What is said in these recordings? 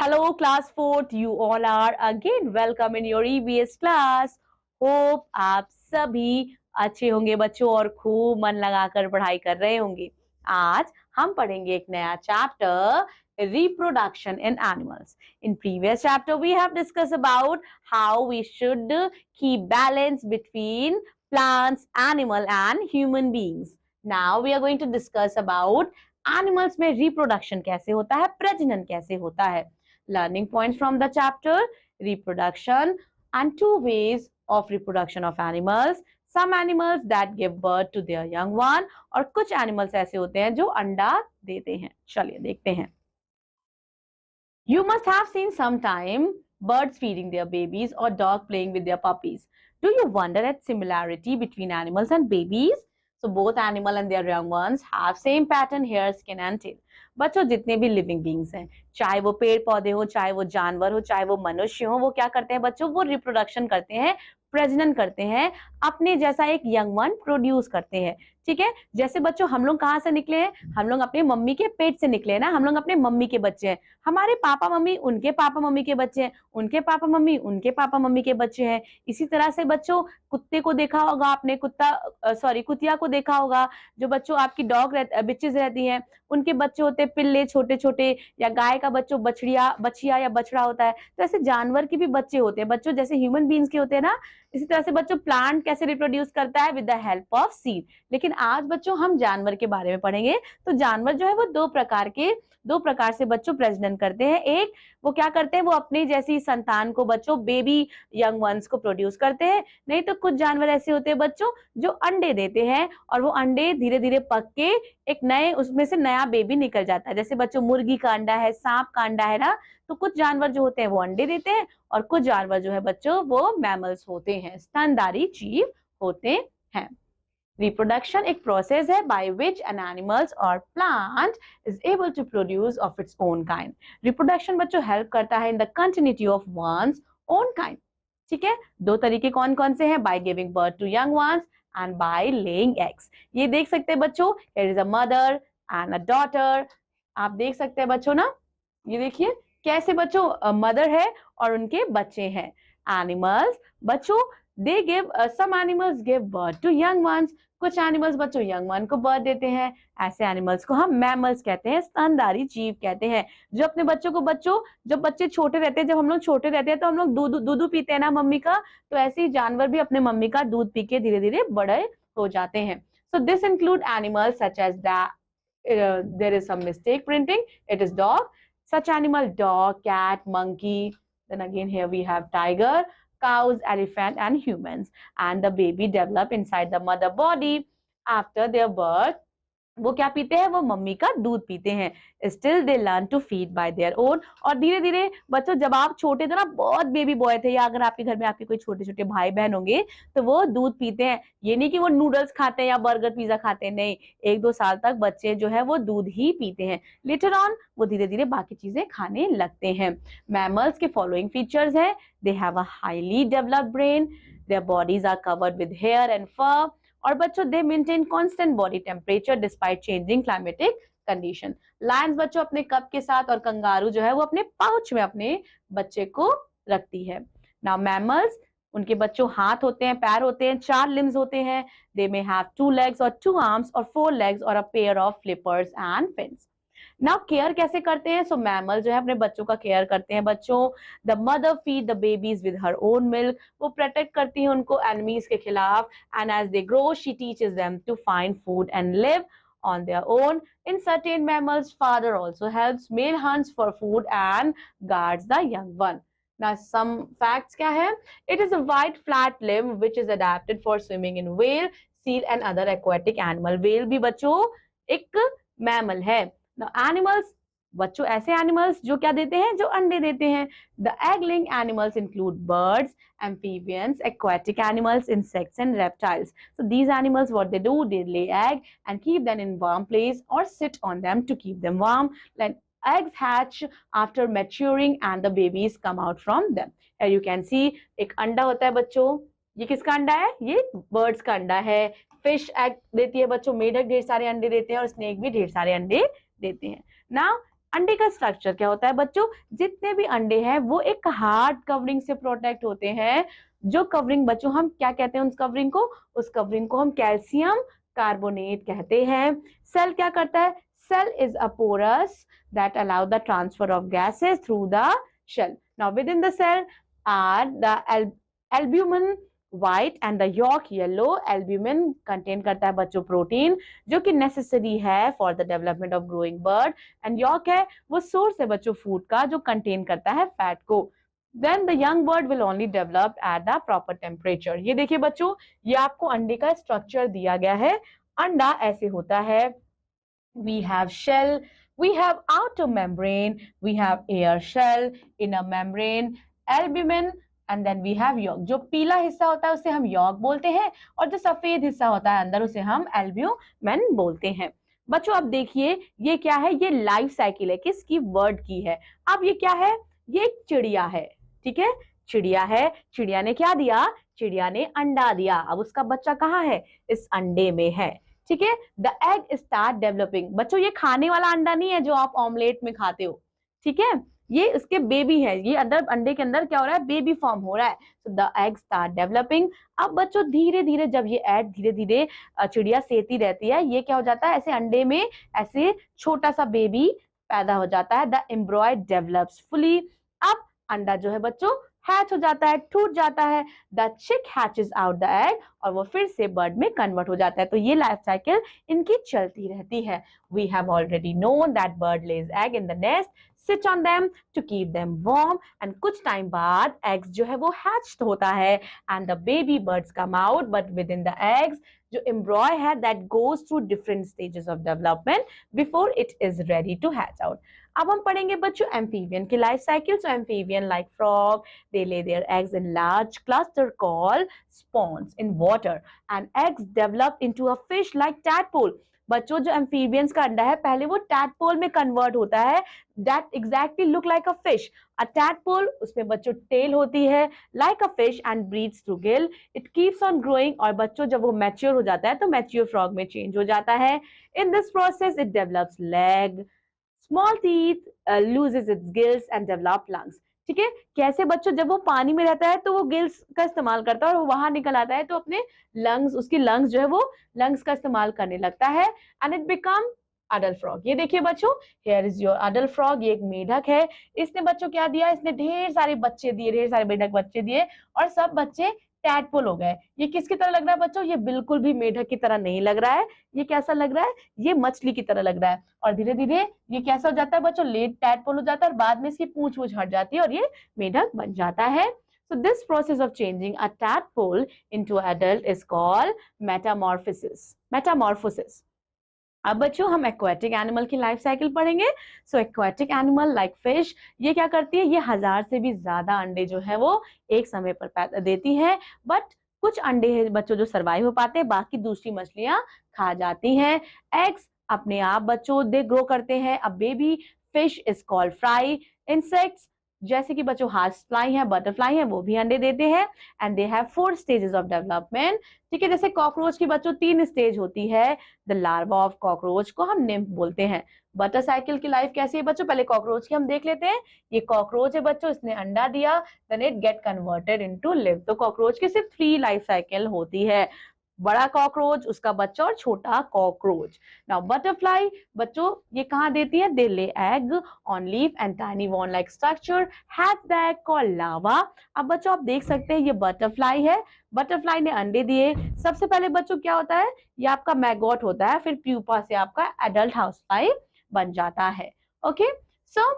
Hello, class 4th. You all are again welcome in your EVS class. Hope आप सभी अच्छे होंगे बच्चों और खूब मन लगाकर पढ़ाई कर रहे होंगे। आज हम पढ़ेंगे एक नया chapter reproduction in animals. In previous chapter we have discussed about how we should keep balance between plants, animal and human beings. Now we are going to discuss about animals में reproduction कैसे होता है, प्रजनन कैसे होता है. Learning points from the chapter reproduction and two ways of reproduction of animals. Some animals that give birth to their young one और कुछ animals ऐसे होते हैं जो अंडा देते हैं. चलिए देखते हैं. You must have seen sometime birds feeding their babies or dog playing with their puppies. Do you wonder at similarity between animals and babies? So both animal and their young ones have same pattern, hair, skin and tail. बच्चों जितने भी living beings हैं, चाहे वो पेड़ पौधे हो, चाहे वो जानवर हो, चाहे वो मनुष्य हो, वो क्या करते हैं बच्चों? वो रिप्रोडक्शन करते हैं, प्रजनन करते हैं, अपने जैसा एक यंग वन प्रोड्यूस करते हैं. ठीक है, जैसे बच्चों हम लोग कहाँ से निकले हैं? हम लोग अपने मम्मी के पेट से निकले हैं ना. हम लोग अपने मम्मी के बच्चे हैं. हमारे पापा मम्मी उनके पापा मम्मी के बच्चे हैं, उनके पापा मम्मी उनके पापा मम्मी के बच्चे हैं. इसी तरह से बच्चों कुत्ते को देखा होगा आपने, कुतिया को देखा होगा. जो बच्चों आपकी बिचेस रहती हैं, उनके बच्चे होते हैं पिल्ले छोटे छोटे, या गाय का बच्चों बछिया या बछड़ा होता है. तो ऐसे जानवर के भी बच्चे होते हैं बच्चों, जैसे ह्यूमन बींग्स के होते हैं ना. इसी तरह से बच्चों प्लांट कैसे रिप्रोड्यूस करता है? With the help of seed. लेकिन आज बच्चों हम जानवर के बारे में पढ़ेंगे. तो जानवर जो है वो दो प्रकार से बच्चों प्रजनन करते हैं. एक वो क्या करते हैं, वो अपनी जैसी संतान को बच्चों बेबी यंग वंस को प्रोड्यूस करते हैं. नहीं तो कुछ जानवर ऐसे होते हैं बच्चों जो अंडे देते हैं और वो अंडे धीरे धीरे पक के एक नए उसमें से नया बेबी निकल जाता है. जैसे बच्चों मुर्गी का अंडा है, सांप का अंडा है ना. तो कुछ जानवर जो होते हैं वो अंडे देते हैं और कुछ जानवर जो है बच्चों वो मैमल्स होते हैं, स्तनधारी जीव होते हैं. Reproduction एक process है by which an animals or plant is able to produce of its own kind. Reproduction बच्चों help करता है in the continuity of one's own kind. ठीक है, दो तरीके कौन कौन से हैं? By giving birth to young ones and by laying eggs. ये देख सकते हैं बच्चों, here is a mother and a daughter. आप देख सकते हैं बच्चों ना, ये देखिए कैसे बच्चों मदर है और उनके बच्चे हैं. Animals बच्चों they give some animals give birth to young ones. कुछ एनिमल्स बच्चों यंग वन को बर्थ देते हैं. ऐसे एनिमल्स को हम मैमल्स कहते हैं, स्तनधारी जीव कहते हैं, जो अपने बच्चों को जब बच्चे छोटे रहते हैं, जब हम लोग छोटे रहते हैं तो हम लोग दूध पीते हैं ना मम्मी का. तो ऐसे ही जानवर भी अपने मम्मी का दूध पी के धीरे धीरे बड़े हो जाते हैं. So this include animals such as there is some mistake printing, it is dog. Such animal dog, cat, monkey. Then again here we have tiger, cows, elephant and humans. And the baby develop inside the mother body. After their birth वो क्या पीते हैं? वो mummy का दूध पीते हैं. Still they learn to feed by their own. और धीरे धीरे बच्चों जब आप छोटे थे ना, बहुत बेबी बॉय थे, या अगर आपके घर में आपके कोई छोटे छोटे भाई बहन होंगे तो वो दूध पीते हैं. ये नहीं कि वो नूडल्स खाते हैं या बर्गर पिज्जा खाते हैं, नहीं. 1-2 साल तक बच्चे जो है वो दूध ही पीते हैं. लेटर ऑन वो धीरे धीरे बाकी चीजें खाने लगते हैं. मैमल्स के फॉलोइंग फीचर्स है. They have a highly developed brain, their bodies are covered with hair and fur. और बच्चों they maintain constant body temperature despite changing climatic condition. Lions बच्चों अपने कप के साथ और कंगारू जो है वो अपने पाउच में अपने बच्चे को रखती है. नाउ मैमल्स, उनके बच्चों हाथ होते हैं, पैर होते हैं, 4 लिम्स होते हैं. दे मे हैव 2 legs और 2 arms और 4 legs और a pair of flippers and fins. Now care कैसे करते हैं? सो मैमल जो है अपने बच्चों का केयर करते हैं बच्चों. The mother feed the babies with her own milk. वो प्रोटेक्ट करती है उनको एनिमीज के खिलाफ. And as they grow she teaches them to find food and live on their own. In certain mammals, father also helps. Male hunts for food and guards the young one. Now, some facts क्या है? It is a white flat limb which is adapted for swimming in whale, seal and other aquatic animal. Whale भी बच्चों एक mammal है. Now, animals बच्चों ऐसे animals जो क्या देते हैं? जो अंडे देते हैं. The egg-laying animals include birds, amphibians, aquatic animals, insects and reptiles. So these animals, what they do, they lay egg and keep them in warm place or sit on them to keep them warm. Then eggs hatch after maturing and the babies come out from them. Here you can see एक अंडा होता है बच्चों. ये किसका अंडा है? ये बर्ड्स का अंडा है. फिश एग देती है बच्चों, मेढक ढेर सारे अंडे देते हैं और स्नेक भी ढेर सारे अंडे देते हैं. Now अंडे का स्ट्रक्चर क्या होता है बच्चों? जितने भी अंडे हैं वो एक हार्ड कवरिंग से प्रोटेक्ट होते हैं। जो कवरिंग बच्चों हम क्या कहते हैं उस कवरिंग को? उस कवरिंग को हम कैल्शियम कार्बोनेट कहते हैं। सेल क्या करता है? Cell is a porous that allow the transfer of gases through the shell. Now within the cell are the albumin white and the yolk yellow. Albumin contain करता है बच्चों प्रोटीन जो कि नेसेसरी है for the development of growing bird, and yolk है वो source है बच्चों फूड का जो कंटेन करता है फैट को। Then the young bird will only develop at the proper temperature. ये देखिए बच्चों, ये आपको अंडे का स्ट्रक्चर दिया गया है। अंडा ऐसे होता है, we have shell, we have outer membrane, we have air shell, inner membrane, albumin, and then we have yolk. जो पीला हिस्सा होता है उसे हम यॉक बोलते हैं और जो सफेद हिस्सा होता है अंदर उसे हम एल्ब्यूमेन बोलते हैं। बच्चों अब देखिए ये क्या है? ये लाइफ साइकिल है किसकी? बर्ड की है। अब ये क्या है? ये एक चिड़िया है, ठीक है, चिड़िया है। चिड़िया ने क्या दिया? चिड़िया ने अंडा दिया। अब उसका बच्चा कहाँ है? इस अंडे में है, ठीक है। The egg start developing. बच्चों ये खाने वाला अंडा नहीं है जो आप ऑमलेट में खाते हो, ठीक है, ये इसके बेबी है। ये अंदर अंडे के अंदर क्या हो रहा है? बेबी फॉर्म हो रहा है। So the egg start developing. अब बच्चों धीरे धीरे जब ये एग धीरे धीरे चिड़िया सेती रहती है, ये क्या हो जाता है? ऐसे अंडे में ऐसे छोटा सा बेबी पैदा हो जाता है। The एम्ब्रॉय develops fully. अब अंडा जो है बच्चों हैच हो जाता है, टूट जाता है। द चिक हैचेस आउट द एग और वो फिर से बर्ड में कन्वर्ट हो जाता है। तो ये लाइफ साइकिल इनकी चलती रहती है। We have already known that bird lays egg in the nest, sit on them to keep them warm, and कुछ टाइम बाद एग्स जो है वो हैच्ड होता है and the baby birds come out, but within the eggs जो embryo है that goes through different stages of development before it is ready to hatch out. अब हम पढ़ेंगे बच्चों एम्फीबियन की life cycle. So amphibian like frog, they lay their eggs in large cluster called spawns in water, and eggs develop into a fish like tadpole. बच्चों जो amphibians का अंडा है पहले वो टैडपोल में कन्वर्ट होता है, that exactly look like a fish. A tadpole, उसमें बच्चों टेल होती है like a fish and breathes through gill. It keeps on growing और बच्चों जब वो मैच्योर हो जाता है तो मैच्योर फ्रॉग में चेंज हो जाता है। In this process it develops leg, small teeth, loses its gills and develop lungs. ठीक है, कैसे बच्चों? जब वो पानी में रहता है तो वो गिल्स का इस्तेमाल करता है और वो बाहर निकल आता है तो अपने लंग्स, उसकी लंग्स जो है वो लंग्स का इस्तेमाल करने लगता है and it become adult frog. ये देखिए बच्चों, here is your adult frog. ये एक मेढक है। इसने बच्चों क्या दिया? इसने ढेर सारे बच्चे दिए, ढेर सारे मेढक बच्चे दिए और सब बच्चे टैडपोल हो गए। ये किसकी तरह लग रहा है बच्चों? ये बिल्कुल भी मेढक की तरह नहीं लग रहा है। ये कैसा लग रहा है? ये मछली की तरह लग रहा है। और धीरे धीरे ये कैसा हो जाता है बच्चों? लेट टैडपोल हो जाता है और बाद में इसकी पूंछ वूछ हट जाती है और ये मेढक बन जाता है। So this process of changing a tadpole into adult is called metamorphosis. Metamorphosis. अब बच्चों हम एक्वाटिक एनिमल की लाइफ साइकिल पढ़ेंगे। सो एक्वाटिक एनिमल लाइक फिश, ये क्या करती है? ये 1000 से भी ज्यादा अंडे जो है वो एक समय पर पैदा देती है, बट कुछ अंडे हैं बच्चों जो सरवाइव हो पाते हैं, बाकी दूसरी मछलियां खा जाती हैं। एग्स अपने आप बच्चों दे ग्रो करते हैं। अब baby fish is called fry. Insects जैसे कि बच्चों हार्स फ्लाई है, बटरफ्लाई है, वो भी अंडे देते हैं and they have 4 stages of development. ठीक है, जैसे कॉकरोच की बच्चों 3 स्टेज होती है। द लार्वा ऑफ कॉकरोच को हम निम्फ बोलते हैं। बटर साइकिल की लाइफ कैसी है बच्चों? पहले कॉकरोच की हम देख लेते हैं। ये कॉकरोच है बच्चों, इसने अंडा दिया, then it get converted into live. तो कॉकरोच की सिर्फ 3 लाइफ साइकिल होती है, बड़ा कॉकरोच, उसका बच्चा और छोटा कॉकरोच। नाउ बटरफ्लाई बच्चों ये कहाँ देती है? They lay egg on leaf and tiny worm like structure has the egg called larva. अब बच्चों आप देख सकते हैं ये बटरफ्लाई है। बटरफ्लाई ने अंडे दिए। सबसे पहले बच्चों क्या होता है? ये आपका मैगोट होता है, फिर प्यूपा से आपका एडल्ट हाउसफ्लाई बन जाता है। Okay, so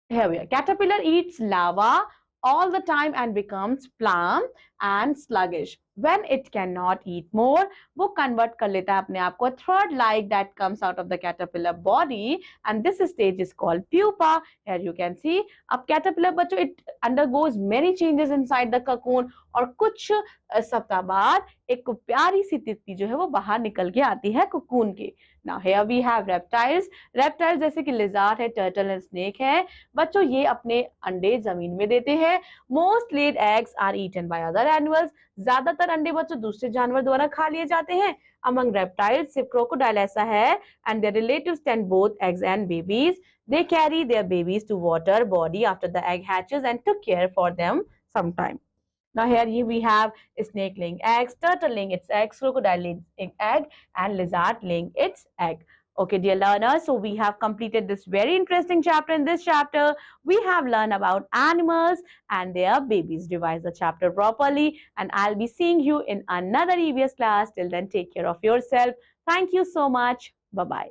here we are. Caterpillar eats larva all the time and becomes plump and sluggish. When it cannot eat more, वो convert कर लेता है अपने आप को thread like that comes out of the caterpillar body, and this stage is called pupa. Here you can see. अब caterpillar बच्चों it undergoes many changes inside the cocoon और कुछ सप्ताह बाद एक प्यारी सी तितली जो है वो बाहर निकल के आती है cocoon के। Now here we have reptiles. Reptiles जैसे कि lizard है, turtle है, snake है। बच्चों ये अपने अंडे जमीन में देते हैं। Most laid eggs are eaten by other animals. ज्यादातर अंडे बच्चों दूसरे जानवर द्वारा खा लिए जाते हैं। among reptiles सिर्फ crocodile ऐसा है, and their relatives tend both eggs and babies. They carry their babies to water body after the egg hatches and took care for them sometime. Now here we have snake laying eggs, turtle laying its eggs, crocodile laying its egg, and lizard laying its egg. Okay, dear learners, so we have completed this very interesting chapter. In this chapter, we have learned about animals and their babies. Revise the chapter properly, and I'll be seeing you in another EVS class. Till then, take care of yourself. Thank you so much. Bye-bye.